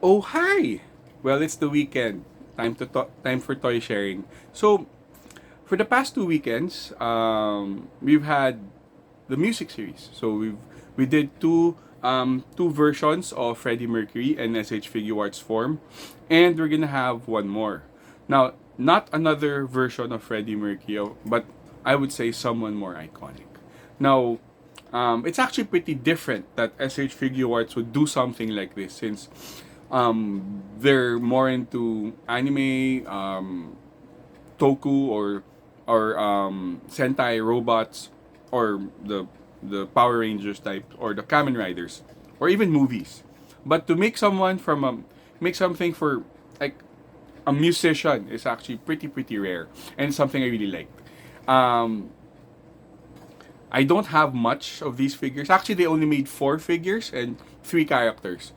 Oh, hi! Well, it's the weekend. Time for toy sharing. So, for the past 2 weekends, we've had the music series. We did two versions of Freddie Mercury and SH Figuarts form, and we're gonna have one more. Now, not another version of Freddie Mercury, but I would say someone more iconic. Now, it's actually pretty different that SH Figuarts would do something like this since they're more into anime, toku or Sentai robots or the Power Rangers type or the Kamen Riders or even movies. But to make something for like a musician is actually pretty rare and something I really like. Um, I don't have much of these figures. Actually, they only made 4 figures and 3 characters.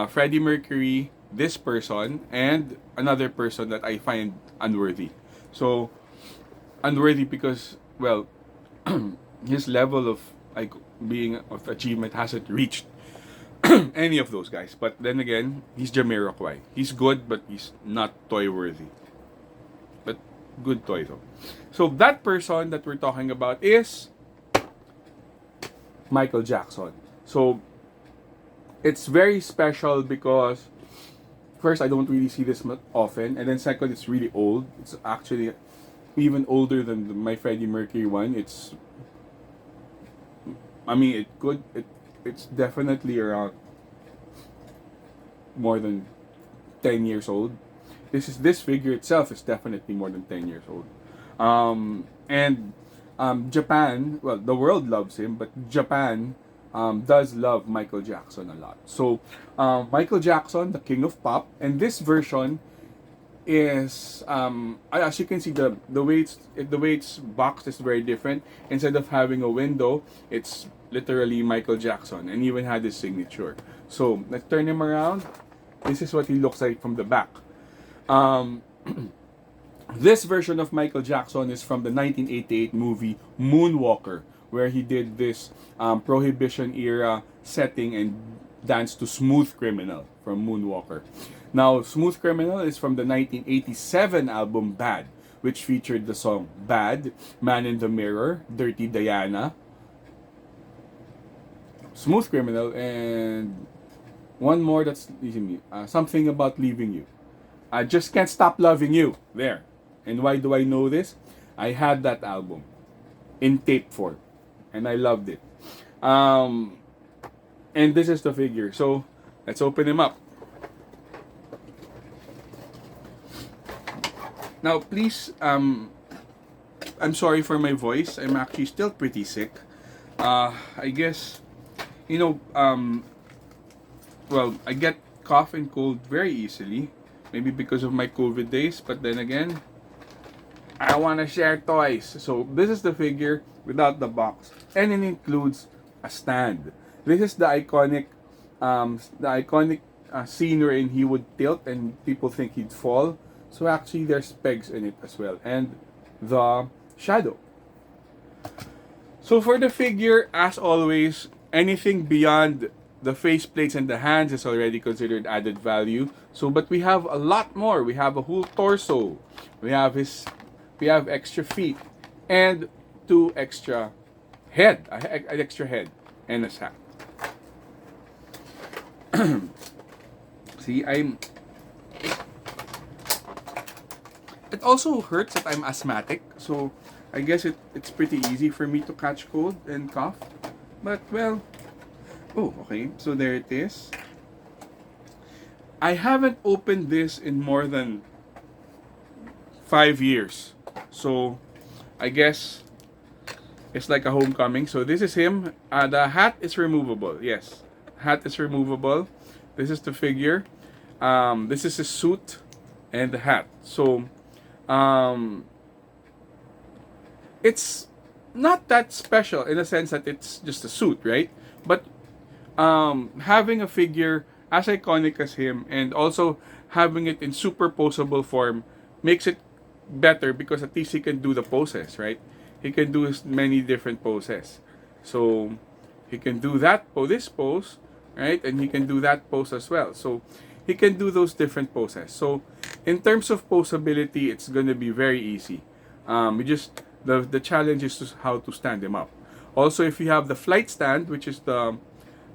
Freddie Mercury, this person, and another person that I find unworthy. So unworthy because well, his level of like being of achievement hasn't reached any of those guys. But then again, he's Jamiroquai. He's good, but he's not toy worthy. But good toy though. So that person that we're talking about is Michael Jackson. So it's very special because first I don't really see this often, and then second it's really old. It's actually even older than my Freddie Mercury one. It's definitely around more than 10 years old. This figure itself is definitely more than 10 years old. And Japan, well, the world loves him, but Japan does love Michael Jackson a lot. So Michael Jackson, the king of pop, and this version is as you can see the way it's boxed is very different. Instead of having a window, it's literally Michael Jackson, and even had his signature. So let's turn him around. This is what he looks like from the back. Um, this version of Michael Jackson is from the 1988 movie Moonwalker, where he did this Prohibition era setting and danced to Smooth Criminal from Moonwalker. Now, Smooth Criminal is from the 1987 album Bad, which featured the song Bad, Man in the Mirror, Dirty Diana, Smooth Criminal, and one more that's something about leaving you. I just can't stop loving you. There. And why do I know this? I had that album in tape form, and I loved it. Um, and this is the figure. So let's open him up. Now, please, I'm sorry for my voice. I'm actually still pretty sick. I guess, you know, well, I get cough and cold very easily. Maybe because of my COVID days, but then again, I want to share toys. So this is the figure without the box, and it includes a stand. This is the iconic scene wherein he would tilt and people think he'd fall. So actually, there's pegs in it as well, and the shadow. So for the figure, as always, anything beyond the faceplates and the hands is already considered added value. So, but we have a lot more. We have a whole torso. We have extra feet, and two extra an extra head, and a sack. See, it also hurts that I'm asthmatic, so I guess it's pretty easy for me to catch cold and cough. But well, oh, okay. So there it is. I haven't opened this in more than 5 years. So I guess it's like a homecoming. So this is him. The hat is removable. Yes, hat is removable. This is the figure. This is his suit and the hat. So it's not that special in the sense that it's just a suit, right? But having a figure as iconic as him and also having it in superposable form makes it better because at least he can do the poses, right? He can do many different poses. So he can do this pose, right? And he can do that pose as well. So he can do those different poses. So in terms of posability, it's gonna be very easy. We just the challenge is how to stand him up. Also, if you have the flight stand, which is the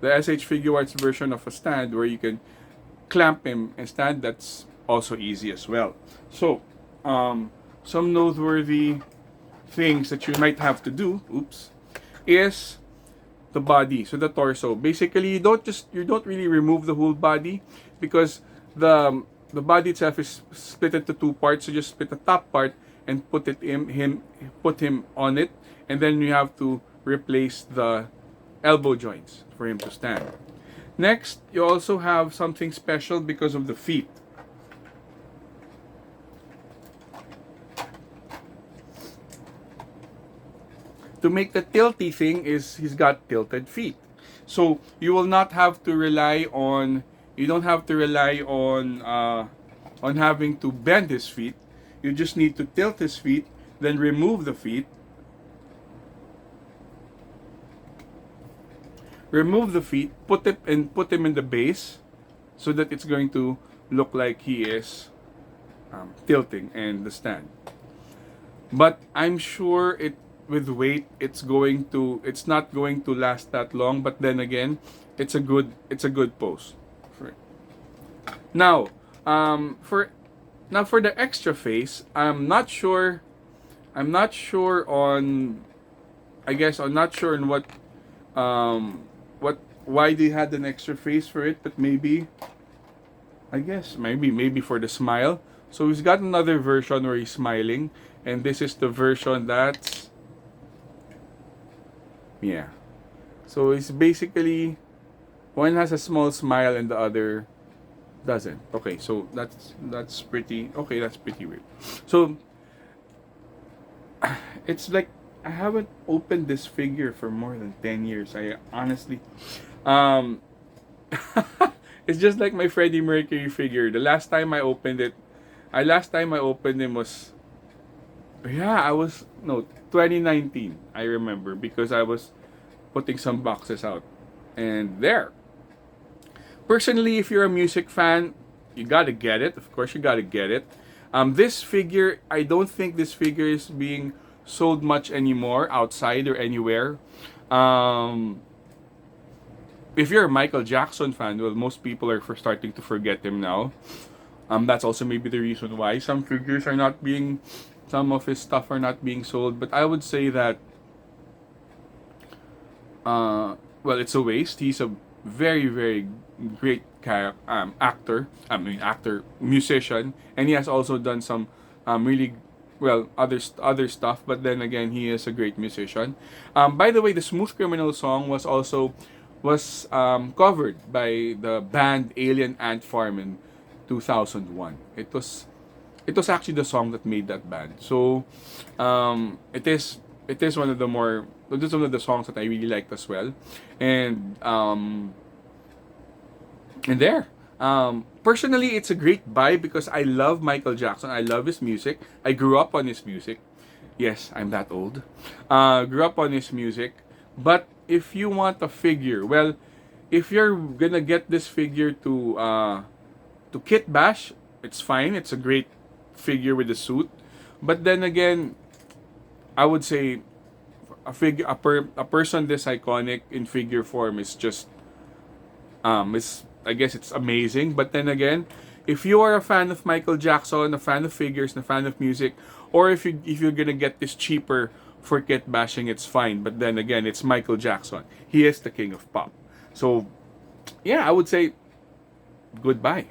SH Figuarts version of a stand where you can clamp him and stand, that's also easy as well. So some noteworthy things that you might have to do, is the body, so the torso. Basically, you don't really remove the whole body because the body itself is split into two parts. So just split the top part and put him on it, and then you have to replace the elbow joints for him to stand. Next, you also have something special because of the feet. To make the tilty thing is he's got tilted feet. So you will not have to rely on on having to bend his feet. You just need to tilt his feet, then remove the feet. Remove the feet, put him in the base so that it's going to look like he is tilting and the stand. But I'm sure with weight it's not going to last that long, but then again it's a good pose. Now for the extra face, I'm not sure on why they had an extra face for it, but maybe for the smile. So he's got another version where he's smiling, and this is the version that's so it's basically one has a small smile and the other doesn't. Okay, so that's pretty weird. So it's like I haven't opened this figure for more than 10 years. I honestly it's just like my Freddie Mercury figure. The last time I opened him was 2019. I remember because I was putting some boxes out. And there. Personally, if you're a music fan, you gotta get it. Of course, you gotta get it. This figure, I don't think this figure is being sold much anymore outside or anywhere. If you're a Michael Jackson fan, well, most people are starting to forget him now. That's also maybe the reason why some of his stuff are not being sold. But I would say that, it's a waste. He's a very, very great musician, and he has also done some really other stuff. But then again, he is a great musician. By the way, the Smooth Criminal song was covered by the band Alien Ant Farm in 2001. It was actually the song that made that band. So it is one of the songs that I really liked as well. And there. Personally, it's a great buy because I love Michael Jackson. I love his music. I grew up on his music. Yes, I'm that old. Grew up on his music. But if you want a figure, if you're gonna get this figure to kit bash, it's fine. It's a great figure with a suit. But then again, I would say a person this iconic in figure form is just I guess it's amazing. But then again, if you are a fan of Michael Jackson, a fan of figures, a fan of music, or if you're gonna get this cheaper for kit bashing, it's fine. But then again, it's Michael Jackson. He is the king of pop. So yeah, I would say goodbye.